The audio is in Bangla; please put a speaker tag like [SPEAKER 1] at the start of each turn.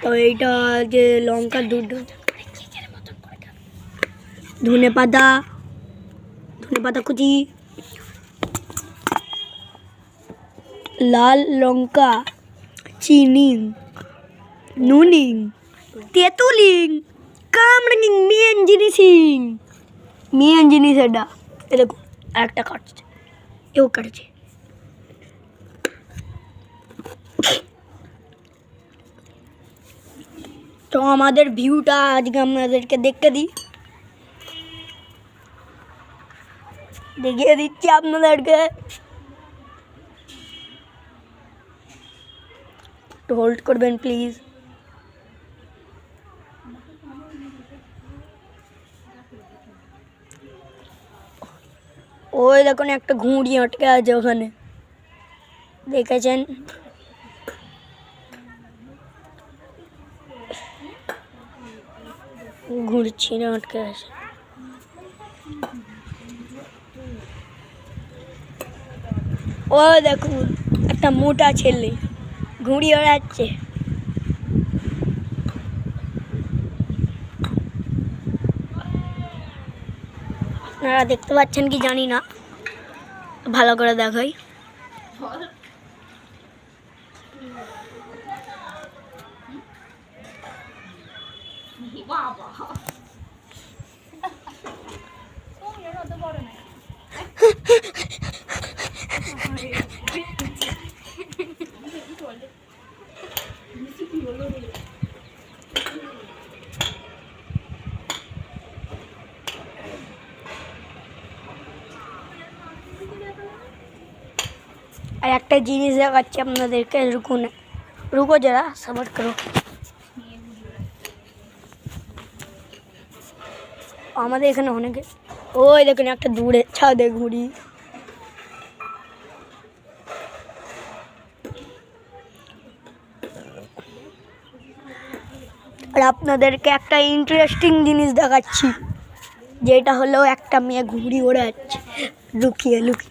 [SPEAKER 1] তো এইটা যে লঙ্কার দুটো ধনে পাতা কুচি, লাল লঙ্কা, চিনি, নুনিং, তেঁতুলিং, কামড়িং, মেন জিনিস এটা। দেখো একটা কাটছে, এও কাটছে। তো আমাদের ভিউটা আজকে আপনাদেরকে দেখিয়ে দিচ্ছি আপনাদেরকে। একটু হোল্ড করবেন প্লিজ। ওই দেখুন একটা ঘুড়ি আটকে আছে ওখানে, দেখেছেন? ঘুরছি না, আটকে আছে। ও দেখুন একটা মোটা ছেলে ঘুড়ি ওড়াচ্ছে। আপনারা দেখতে পাচ্ছেন কি জানি না, ভালো করে দেখাই। আর একটা জিনিস দেখাচ্ছি আপনাদেরকে, রুকো যারা সবার করো। আমাদের এখানে অনেকে, ওই দেখুন একটা দূরে ছাদে ঘুড়ি। আর আপনাদেরকে একটা ইন্টারেস্টিং জিনিস দেখাচ্ছি, যেটা হলো একটা মেয়ে ঘুড়ি ওড়াচ্ছে লুকিয়ে।